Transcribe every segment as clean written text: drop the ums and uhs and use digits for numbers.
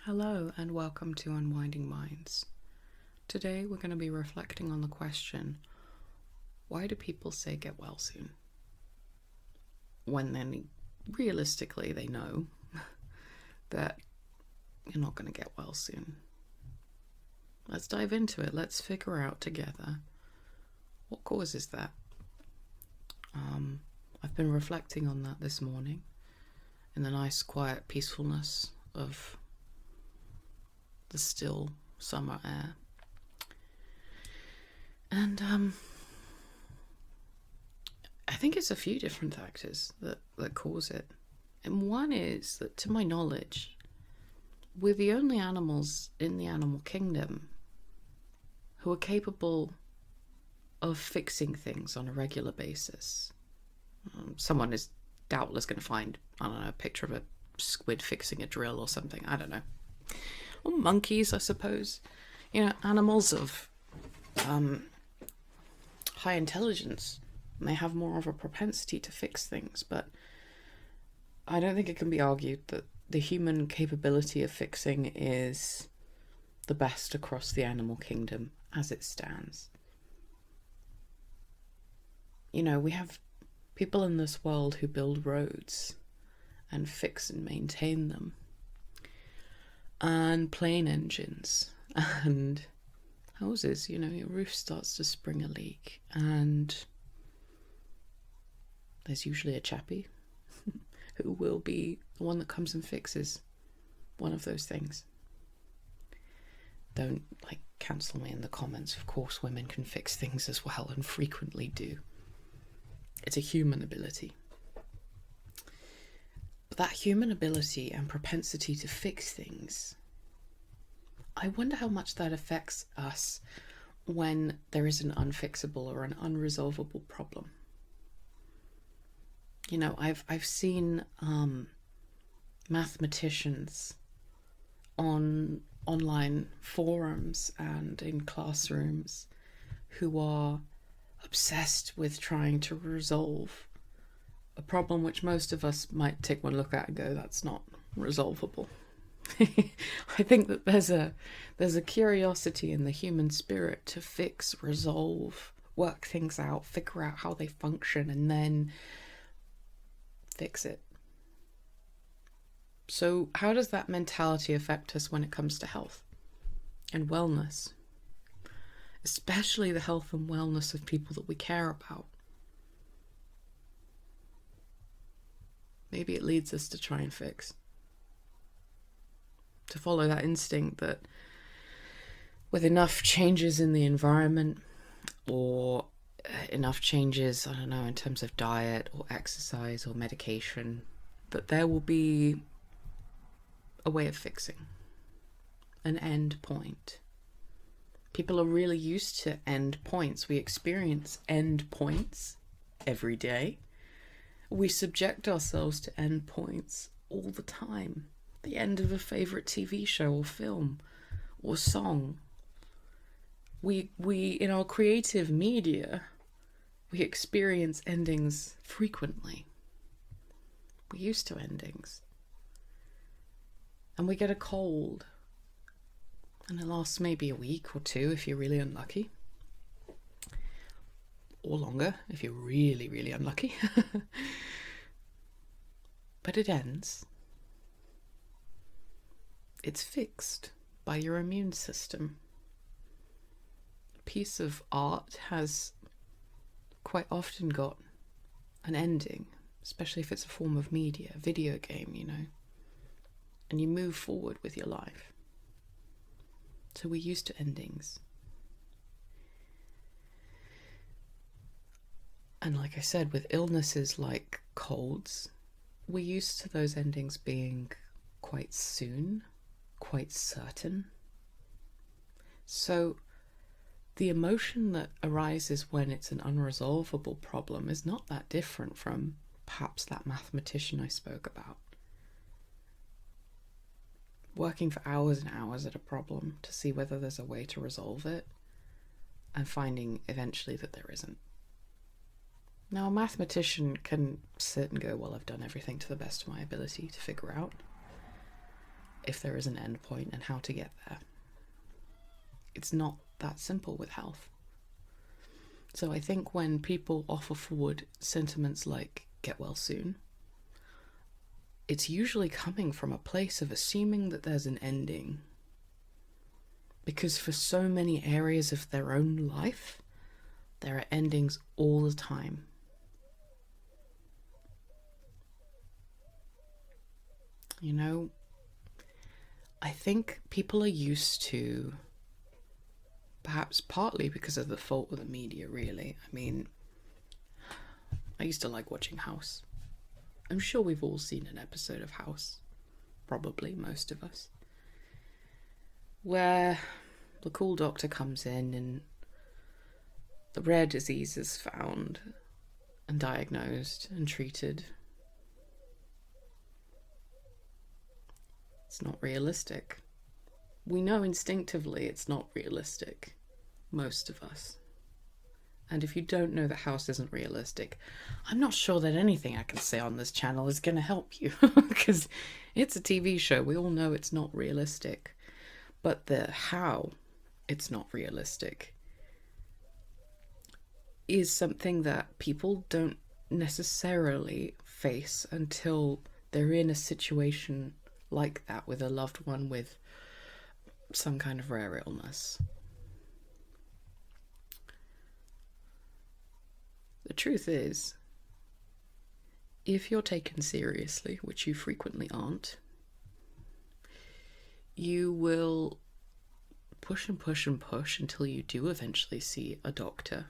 Hello and welcome to Unwinding Minds. Today we're going to be reflecting on the question, why do people say get well soon? When then realistically they know that you're not going to get well soon. Let's dive into it. Let's figure out together what causes that. I've been reflecting on that this morning in the nice quiet peacefulness of the still summer air. And I think it's a few different factors that cause it. And one is that, to my knowledge, we're the only animals in the animal kingdom who are capable of fixing things on a regular basis. Someone is doubtless going to find, a picture of a squid fixing a drill or something. I don't know. Or monkeys, I suppose. Animals of high intelligence may have more of a propensity to fix things, but I don't think it can be argued that the human capability of fixing is the best across the animal kingdom as it stands. We have people in this world who build roads and fix and maintain them, and plane engines and houses. Your roof starts to spring a leak and there's usually a chappie who will be the one that comes and fixes one of those things. Don't cancel me in the comments. Of course women can fix things as well, and frequently do. It's a human ability. But that human ability and propensity to fix things, I wonder how much that affects us when there is an unfixable or an unresolvable problem. I've seen mathematicians on online forums and in classrooms who are obsessed with trying to resolve a problem which most of us might take one look at and go, that's not resolvable. I think that there's a curiosity in the human spirit to fix, resolve, work things out, figure out how they function, and then fix it. So how does that mentality affect us when it comes to health and wellness? Especially the health and wellness of people that we care about. Maybe it leads us to try and fix. To follow that instinct that with enough changes in the environment or enough changes, in terms of diet or exercise or medication, that there will be a way of fixing, an end point. People are really used to end points. We experience end points every day. We subject ourselves to end points all the time. The end of a favorite TV show or film or song. We in our creative media, we experience endings frequently. We're used to endings. And we get a cold, and it lasts maybe a week or two if you're really unlucky. Or longer if you're really, really unlucky. But it ends. It's fixed by your immune system. A piece of art has quite often got an ending, especially if it's a form of media, a video game, and you move forward with your life. So we're used to endings. And like I said, with illnesses like colds, we're used to those endings being quite soon, quite certain. So the emotion that arises when it's an unresolvable problem is not that different from perhaps that mathematician I spoke about. Working for hours and hours at a problem to see whether there's a way to resolve it, and finding eventually that there isn't. Now, a mathematician can sit and go, well, I've done everything to the best of my ability to figure out. if there is an end point and how to get there. It's not that simple with health. So I think when people offer forward sentiments like get well soon, it's usually coming from a place of assuming that there's an ending. Because for so many areas of their own life, there are endings all the time. You know, I think people are used to, perhaps partly because of the fault of the media, really. I mean, I used to like watching House. I'm sure we've all seen an episode of House. Probably, most of us. Where the cool doctor comes in and the rare disease is found and diagnosed and treated. It's not realistic. We know instinctively it's not realistic, most of us. And if you don't know that House isn't realistic, I'm not sure that anything I can say on this channel is going to help you, because it's a TV show. We all know it's not realistic. But the how it's not realistic is something that people don't necessarily face until they're in a situation like that with a loved one with some kind of rare illness. The truth is, if you're taken seriously, which you frequently aren't, you will push and push and push until you do eventually see a doctor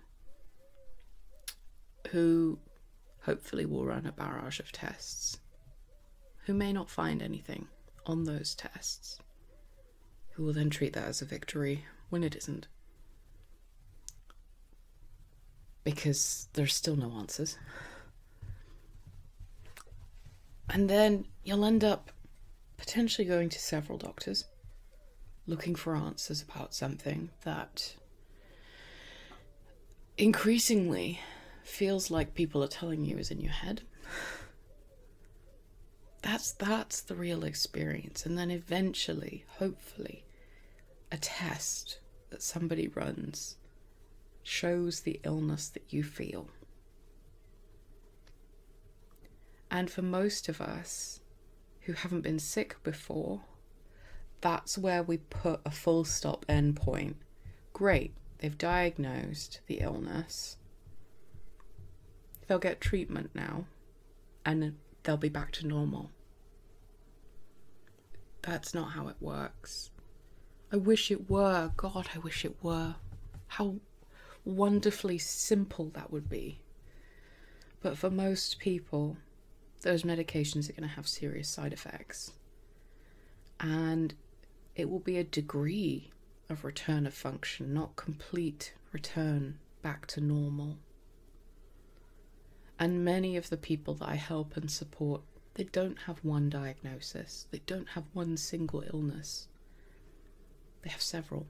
who hopefully will run a barrage of tests, who may not find anything on those tests, who will then treat that as a victory when it isn't. Because there's still no answers. And then you'll end up potentially going to several doctors, looking for answers about something that increasingly feels like people are telling you is in your head. That's the real experience. And then eventually, hopefully, a test that somebody runs shows the illness that you feel. And for most of us who haven't been sick before, that's where we put a full stop end point. Great, they've diagnosed the illness. They'll get treatment now and they'll be back to normal. That's not how it works. I wish it were. God, I wish it were. How wonderfully simple that would be. But for most people, those medications are going to have serious side effects. And it will be a degree of return of function, not complete return back to normal. And many of the people that I help and support, they don't have one diagnosis. They don't have one single illness. They have several.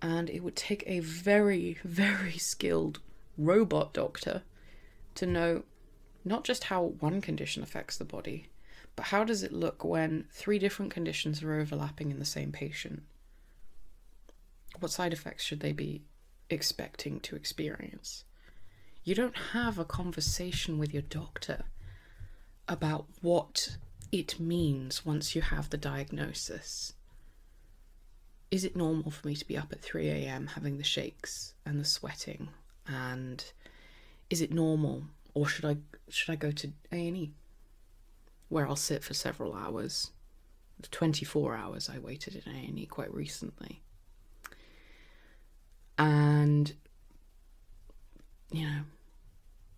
And it would take a very, very skilled robot doctor to know not just how one condition affects the body, but how does it look when 3 different conditions are overlapping in the same patient? What side effects should they be expecting to experience? You don't have a conversation with your doctor about what it means once you have the diagnosis. Is it normal for me to be up at 3 a.m. having the shakes and the sweating? And is it normal? Or should I go to A&E, where I'll sit for several hours? 24 hours I waited in A&E quite recently. And, you know,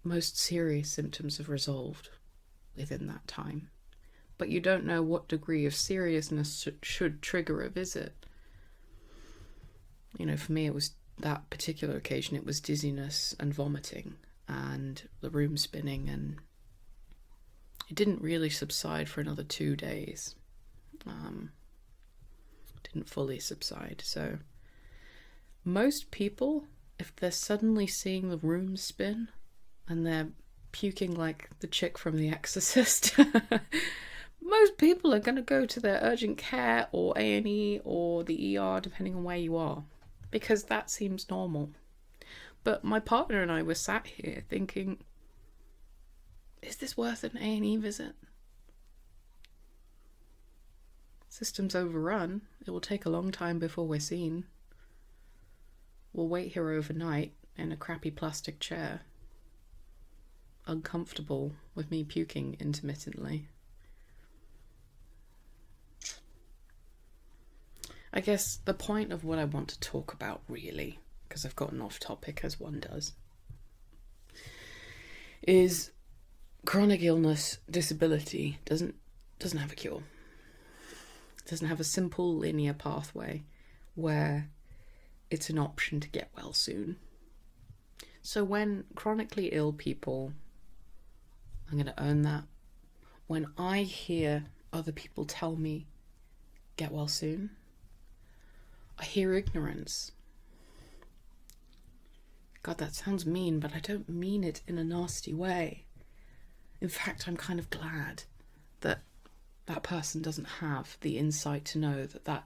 most serious symptoms have resolved within that time. But you don't know what degree of seriousness should trigger a visit. You know, for me, it was that particular occasion, it was dizziness and vomiting and the room spinning, and it didn't really subside for another 2 days. Didn't fully subside. So most people, if they're suddenly seeing the room spin and they're puking like the chick from The Exorcist, most people are going to go to their urgent care or A&E or the ER, depending on where you are, because that seems normal. But my partner and I were sat here thinking, is this worth an A&E visit? System's overrun. It will take a long time before we're seen. We'll wait here overnight in a crappy plastic chair, uncomfortable with me puking intermittently. I guess the point of what I want to talk about, really, because I've gotten off topic as one does, is chronic illness, disability doesn't have a cure. It doesn't have a simple linear pathway where it's an option to get well soon. So when chronically ill people, I'm going to own that, when I hear other people tell me, get well soon, I hear ignorance. God, that sounds mean, but I don't mean it in a nasty way. In fact, I'm kind of glad that that person doesn't have the insight to know that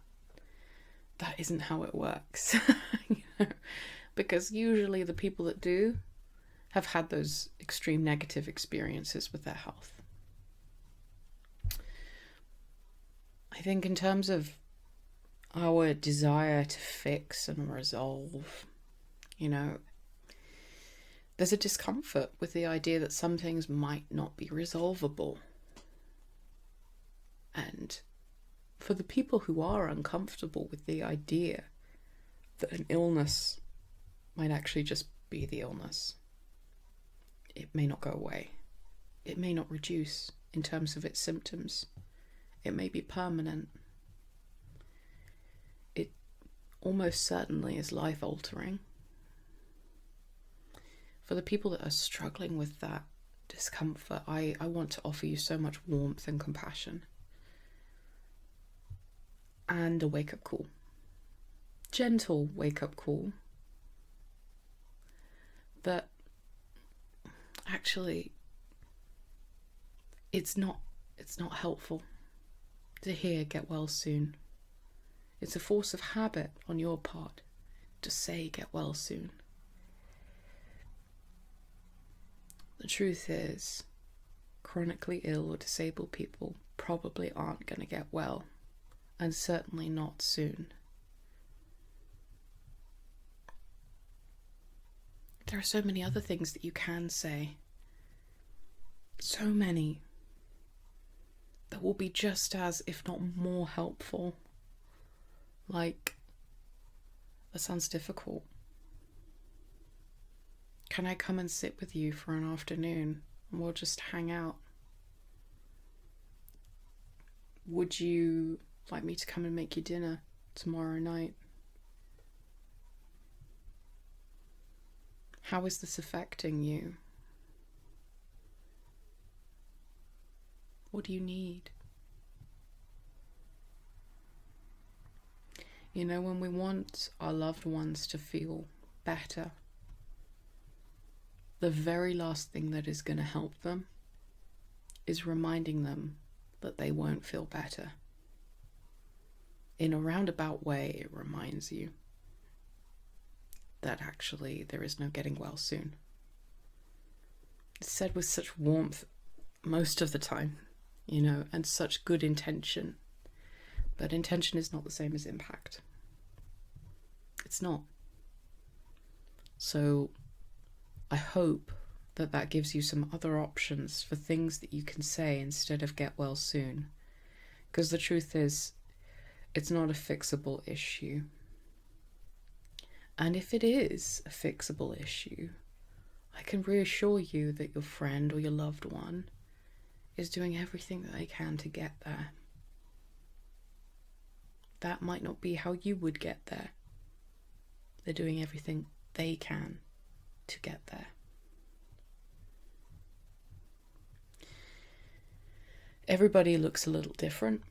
isn't how it works. You know? Because usually the people that do have had those extreme negative experiences with their health. I think in terms of our desire to fix and resolve, you know, there's a discomfort with the idea that some things might not be resolvable. And for the people who are uncomfortable with the idea that an illness might actually just be the illness, it may not go away. It may not reduce in terms of its symptoms. It may be permanent. It almost certainly is life-altering. For the people that are struggling with that discomfort, I want to offer you so much warmth and compassion. And a wake-up call. Gentle wake-up call. That actually it's not helpful to hear get well soon. It's a force of habit on your part to say get well soon. The truth is, chronically ill or disabled people probably aren't going to get well, and certainly not soon. There are so many other things that you can say. So many that will be just as, if not more helpful. Like, that sounds difficult. Can I come and sit with you for an afternoon and we'll just hang out? Would you like me to come and make you dinner tomorrow night? How is this affecting you? What do you need? You know, when we want our loved ones to feel better, the very last thing that is going to help them is reminding them that they won't feel better. In a roundabout way, it reminds you that actually there is no getting well soon. It's said with such warmth most of the time, you know, and such good intention. But intention is not the same as impact. It's not. So I hope that that gives you some other options for things that you can say instead of get well soon. Because the truth is, it's not a fixable issue. And if it is a fixable issue, I can reassure you that your friend or your loved one is doing everything that they can to get there. That might not be how you would get there. They're doing everything they can to get there. Everybody looks a little different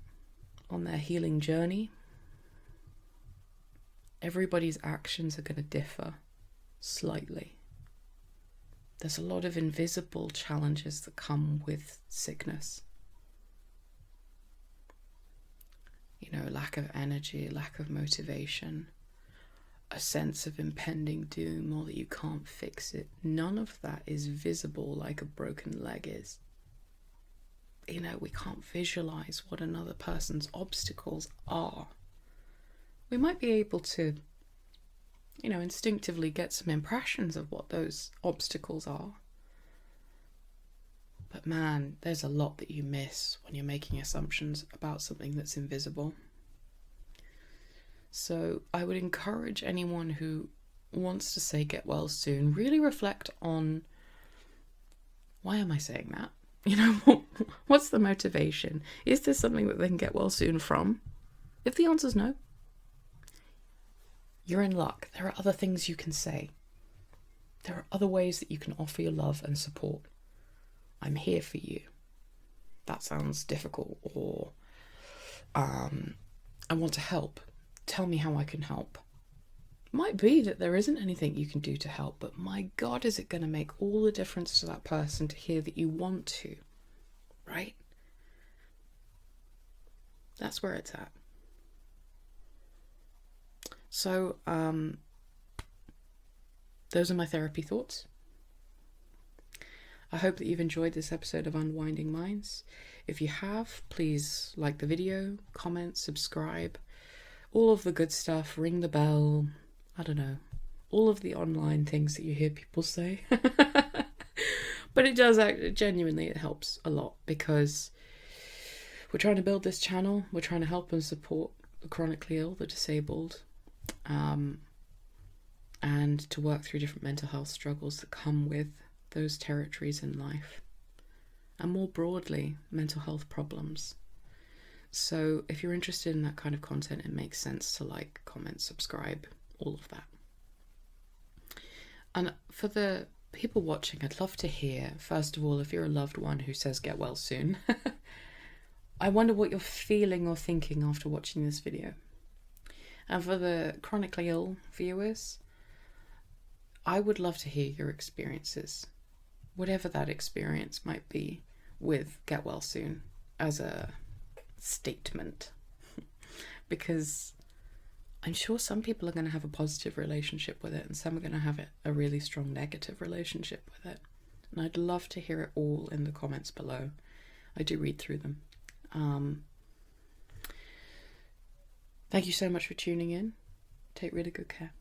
on their healing journey. Everybody's actions are going to differ slightly. There's a lot of invisible challenges that come with sickness. lack of energy, lack of motivation, a sense of impending doom, or that you can't fix it. None of that is visible like a broken leg is. You know, we can't visualize what another person's obstacles are. We might be able to, you know, instinctively get some impressions of what those obstacles are. But man, there's a lot that you miss when you're making assumptions about something that's invisible. So I would encourage anyone who wants to say get well soon, really reflect on, why am I saying that? You know, what's the motivation? Is this something that they can get well soon from? If the answer's no, you're in luck. There are other things you can say. There are other ways that you can offer your love and support. I'm here for you. That sounds difficult. Or I want to help. Tell me how I can help. Might be that there isn't anything you can do to help, but my God, is it going to make all the difference to that person to hear that you want to, right? That's where it's at. So, those are my therapy thoughts. I hope that you've enjoyed this episode of Unwinding Minds. If you have, please like the video, comment, subscribe, all of the good stuff, ring the bell, I don't know, all of the online things that you hear people say. But it does genuinely, it helps a lot, because we're trying to build this channel. We're trying to help and support the chronically ill, the disabled, and to work through different mental health struggles that come with those territories in life, and more broadly, mental health problems. So if you're interested in that kind of content, it makes sense to like, comment, subscribe, all of that. And for the people watching, I'd love to hear, first of all, if you're a loved one who says get well soon, I wonder what you're feeling or thinking after watching this video. And for the chronically ill viewers, I would love to hear your experiences, whatever that experience might be with get well soon as a statement. Because I'm sure some people are going to have a positive relationship with it, and some are going to have a really strong negative relationship with it. And I'd love to hear it all in the comments below. I do read through them. Thank you so much for tuning in. Take really good care.